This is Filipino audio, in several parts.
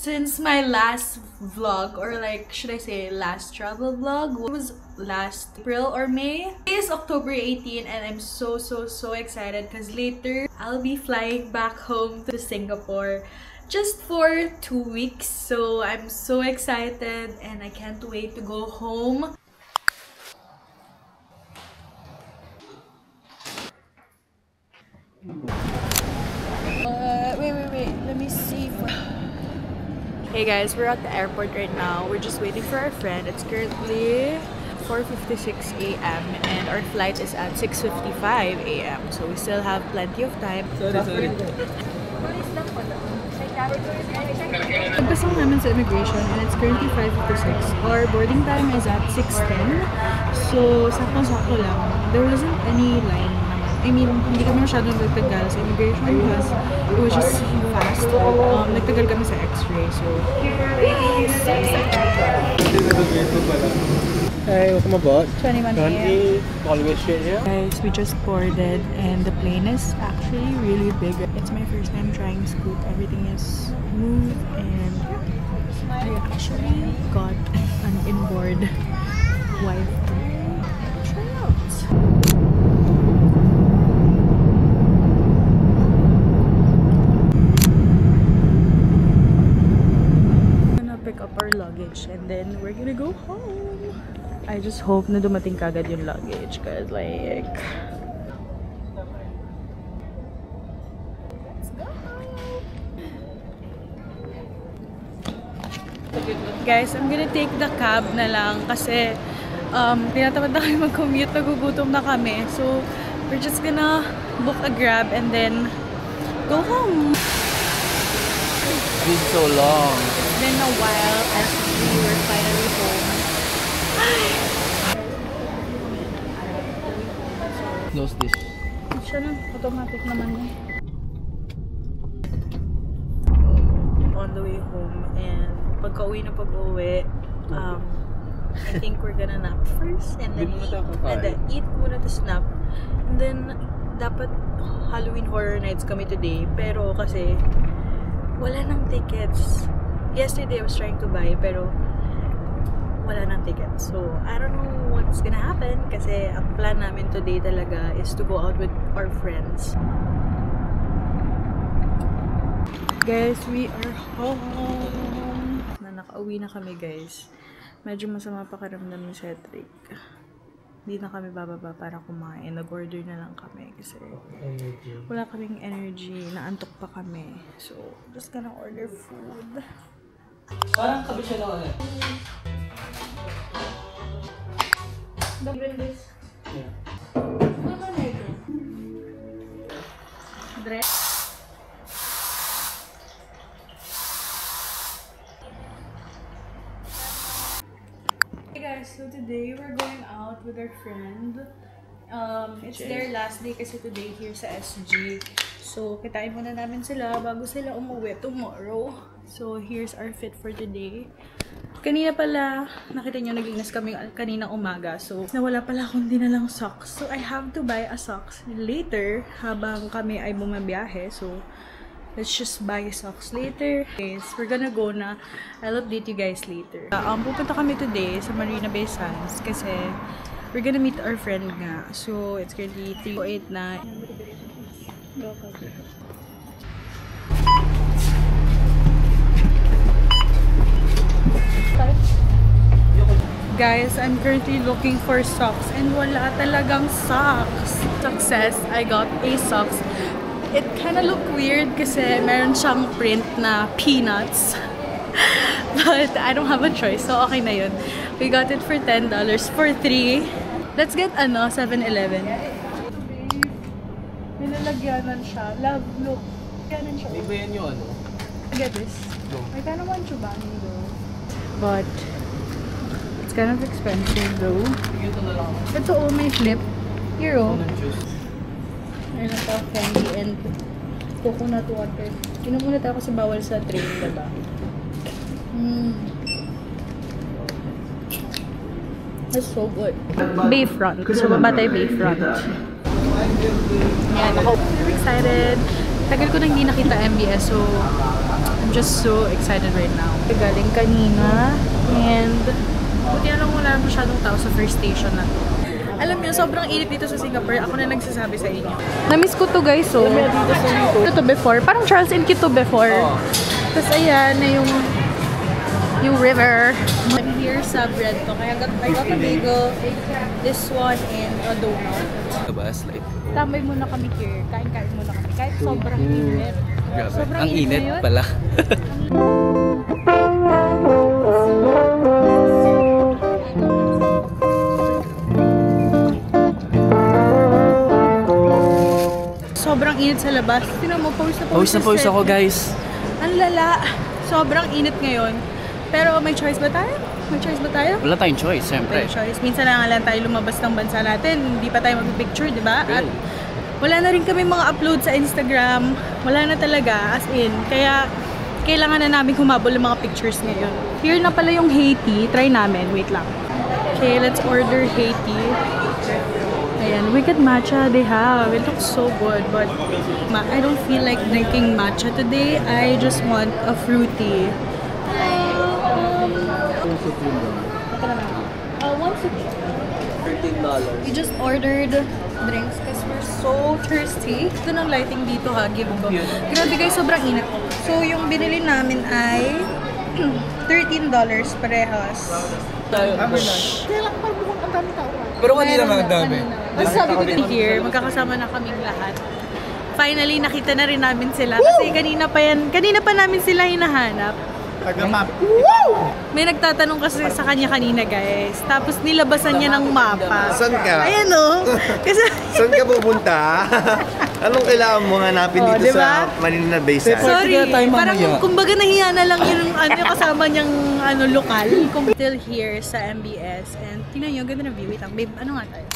Since my last vlog, or like, should I say last travel vlog, was last April or May. It is October 18 and I'm so excited because later I'll be flying back home to Singapore just for 2 weeks. So I'm so excited and I can't wait to go home. Wait, let me see. Hey guys, we're at the airport right now. We're just waiting for our friend. It's currently 4:56 a.m. and our flight is at 6:55 a.m. So we still have plenty of time. Sorry. Nagpasang namin sa immigration and it's currently 5:56. Our boarding time is at 6:10. So sakto-sakto lang. There wasn't any line. I mean, hindi kami masyadong nagtagal sa immigration because it was just fast. Nagtagal kami sa x-ray, so... Hey, welcome aboard. 21 a.m. Always straight here. Guys, we just boarded and the plane is actually really big. It's my first time trying Scoot. Everything is smooth and I actually got an inboard Wi-Fi. Try out. Pick up our luggage and then we're gonna go home. I just hope na dumating kagad yung luggage cause like... Let's go! Guys, I'm gonna take the cab na lang kasi tinatamad na kami mag-commute, nagugutom na kami. So, we're just gonna book a Grab and then go home. It's been so long. It's been a while as we were finally home. Close this. Siya na, automatic naman eh. On the way home and pagka-uwi na pag-uwi, I think we're gonna nap first and then eat muna to nap. And then, dapat Halloween Horror Nights kami today. Pero kasi, wala nang tickets. Yesterday I was trying to buy pero wala nang tickets. So I don't know what's gonna happen kasi ang plan namin today talaga is to go out with our friends. Guys, we are home. Nakauwi na kami guys. Medyo masama pakiramdam ni Cedric. Hindi na kami bababa para kumain. Nag-order na lang kami kasi wala kaming energy. Naantok pa kami. So, just gonna order food. Parang kabi siya lang ulit. Even this? Yeah. Ano ba na ito? Dress? Hey guys, so today we're going out with our friend. It's their last day kasi today here sa SG. So, kitain muna namin sila bago sila umuwi tomorrow. So, here's our fit for today. Kanina pala, nakita nyo, naglinis kami kanina umaga. So, nawala pala akong dinalang socks. So, I have to buy a socks later habang kami ay bumabiyahe. So, let's just buy socks later. Guys, we're gonna go na. I'll update you guys later. Pupunta kami today sa Marina Bay Sands kasi we're gonna meet our friend nga. So, it's currently 3:08 na. Guys, I'm currently looking for socks and wala talagang socks. Success, I got a socks. It kind of look weird kasi meron siyang print na peanuts. But I don't have a choice, so okay na yun. We got it for $10 for 3. Let's get 7-Eleven. May nalagyanan siya. Love, look. Lagyanan siya. May ba yan yung ano? Get this. No. I kind of want Chobani though. But it's kind of expensive though. Ito na lang. Ito may flip. Here oh. Juice. Meron ito candy and coconut water. Inom muna tayo kasi bawal sa train, diba? That's so good. Bayfront. So, baba tayo Bayfront. Yan. I'm excited. Tagal ko na hindi nakita MBS, so I'm just so excited right now. Galing kanina. And buti na lang wala masyadong tao sa first station na to. Alam niyo, sobrang init dito sa Singapore. Ako na nagsasabi sa inyo. Na-miss ko to guys, so. Ito before. Parang Charles and Kito before. Tapos ayan na yung river. I'm here sa bread to. Kaya I got a bagel, this one, and a donut. Tambay muna kami here. Kain-kain muna kami. Kahit sobrang init. Grabe. Sobrang Ang init ngayon. pala. Sobrang init sa labas. Tingnan mo, pawis na Pawis na pawis ako, guys. Ang lala. Sobrang init ngayon. Pero may choice ba tayo? May choice ba tayo? Wala tayong choice, siyempre. May choice. Minsan lang tayo lumabas ng bansa natin. Hindi pa tayo mag-picture, di ba? At wala na rin kami mga upload sa Instagram. Wala na talaga, as in. Kaya kailangan na namin humabol ng mga pictures ngayon. Here na pala yung Haiti. Try namin. Wait lang. Okay, let's order Haiti. Ayan, wicked matcha they have. It looks so good, but I don't feel like drinking matcha today. I just want a fruity. One supreme. $13. We just ordered drinks because we're so thirsty. Ito ng lighting dito ha, give ko. Grabe guys, sobrang init. So yung binili namin ay $13 parehas. Pero kanina mga dami. Tapos sabi ko din here, magkakasama na kaming lahat. Finally, nakita na rin namin sila. Kasi kanina pa namin sila hinahanap. May nagtatanong kasi sa kanya kanina guys. Tapos nilabasan niya ng mapa. Saan ka? Ayan o. Kasi Saan ka pupunta? Anong kailangan mo hanapin Oh, dito diba? sa Manila Basin? sorry, parang kumbaga nahiya na lang yung kasama niyang lokal. Still here sa MBS. And tingnan nyo, ganda na view. Wait lang, babe, ano nga tayo?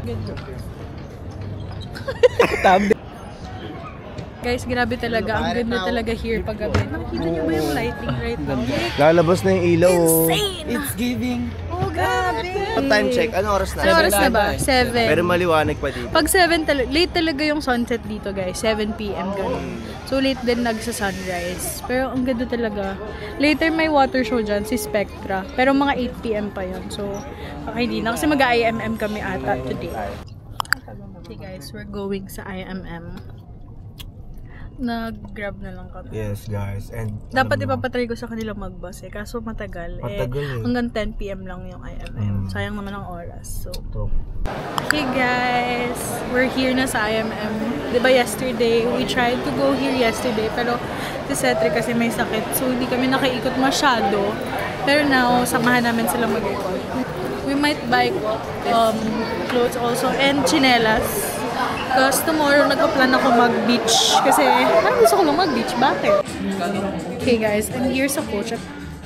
Ganda. Guys, grabe talaga. Ang ganda talaga here pag gabi. Nakikita niyo ba yung lighting right now? Lalabas na yung ilaw. Insane! It's giving. Oh, grabe! Time check. Anong oras na? Ano oras na ba? 7. Pero maliwanag pa dito. Pag 7 late talaga yung sunset dito guys. 7 p.m. ganun. So late din nagsa-sunrise. Pero ang ganda talaga. Later may water show dyan, si Spectra. Pero mga 8 p.m. pa yun. So, hindi na. Kasi mag-IMM kami ata today. Okay guys, we're going sa IMM. Nag-grab na lang kami. Yes, guys. And Dapat ipapatry ko sa kanila mag-bus eh. Kaso matagal. Matagal eh. Hanggang 10 p.m. lang yung IMM. Sayang naman ang oras. So, Ito. okay guys, we're here na sa IMM. Diba yesterday, we tried to go here yesterday, pero si Cedric kasi may sakit, so hindi kami nakaikot masyado. Pero now, samahan namin sila mag-ikot. We might buy clothes also and chinelas. Because tomorrow, nagpa-plan ako mag-beach. Kasi, parang gusto ko lang mag-beach. Bakit? Okay guys, I'm here sa coach.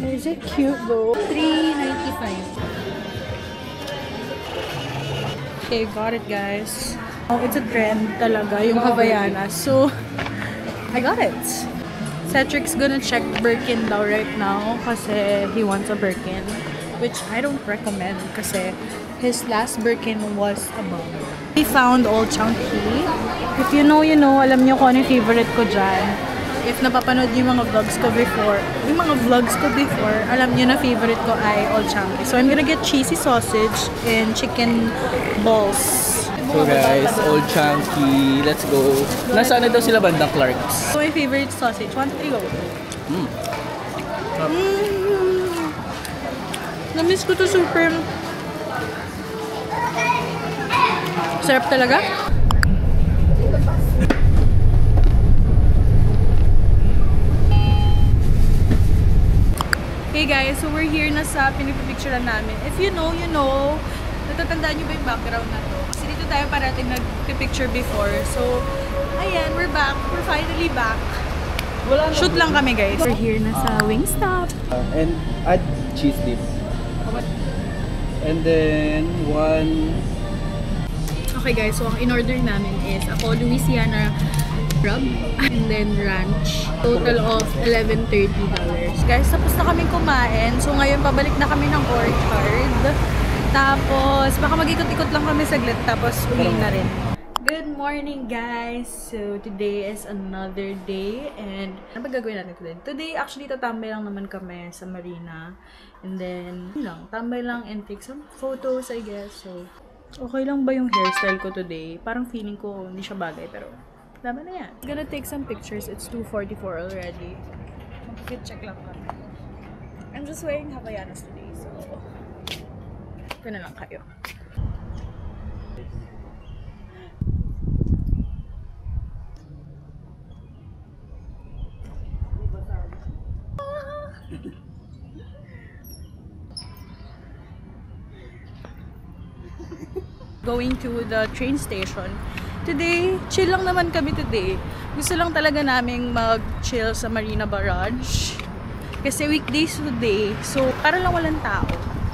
Is it cute though? $3.95. Okay, got it guys. Oh, it's a trend talaga, yung Havaianas. So, I got it. Cedric's gonna check Birkin daw right now kasi he wants a Birkin. Which I don't recommend kasi his last Birkin was a bum. We found Old Chunky. If you know, you know. Alam niyo kung ano yung favorite ko dyan. If napapanood yung mga vlogs ko before, alam niyo na favorite ko ay Old Chunky. So I'm gonna get cheesy sausage and chicken balls. So guys, Old Chunky. Let's go. Nasaan na daw sila bandang Clark's? So my favorite sausage. 1, 2, 3, go. Namiss ko to super. Sarap talaga. Okay guys, so we're here na sa pinipicturean namin. If you know, you know. Natatandaan nyo ba yung background na to? Kasi dito tayo parating nag-picture before. So, ayan, we're back. We're finally back. Shoot lang kami guys. We're here na sa Wingstop. And add cheese dip. And then, one... Okay guys, so ang in-order namin is ako, Louisiana rub, and then ranch. Total of $11.30. Guys, tapos na kaming kumain. So ngayon, pabalik na kami ng orchard. Tapos, baka mag-ikot-ikot lang kami saglit. Tapos, uwi na rin. Good morning guys! So, today is another day. And, ano ba gagawin natin today? Today, actually, tatambay lang naman kami sa marina. And then, yun lang. Tambay lang and take some photos, I guess. So, okay lang ba yung hairstyle ko today? Parang feeling ko hindi siya bagay, pero laban na yan. I'm gonna take some pictures. It's 2:44 already. Mag-fit check lang kami. I'm just wearing Havaianas today, so ito na lang kayo. Going to the train station. Today, chill lang naman kami today. Gusto lang talaga naming mag-chill sa Marina Barrage. Kasi weekdays today, so para lang walang tao.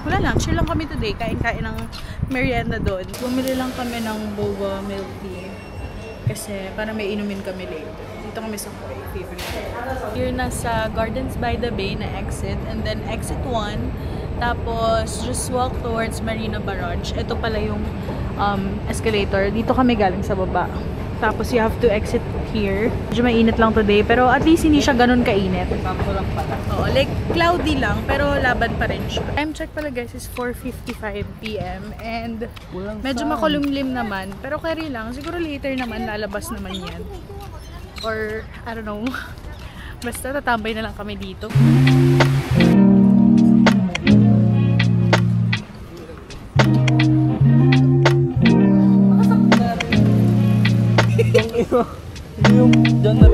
Wala lang, chill lang kami today. Kain-kain ng merienda doon. Bumili lang kami ng boba milk tea. Kasi para may inumin kami later. Dito kami sa Koi, favorite. Here na sa Gardens by the Bay na exit. And then exit 1. Tapos, just walk towards Marina Barrage. Ito pala yung escalator. Dito kami galing sa baba. Tapos, you have to exit here. Medyo mainit lang today, pero at least hindi siya ganun kainit. Sakto lang pala. Oo, like cloudy lang, pero laban pa rin siya. Time check pala guys is 4:55 PM. And medyo makulumlim naman. Pero carry lang. Siguro later naman, lalabas naman yan. Or, I don't know. Basta tatambay na lang kami dito. Yung dyan na...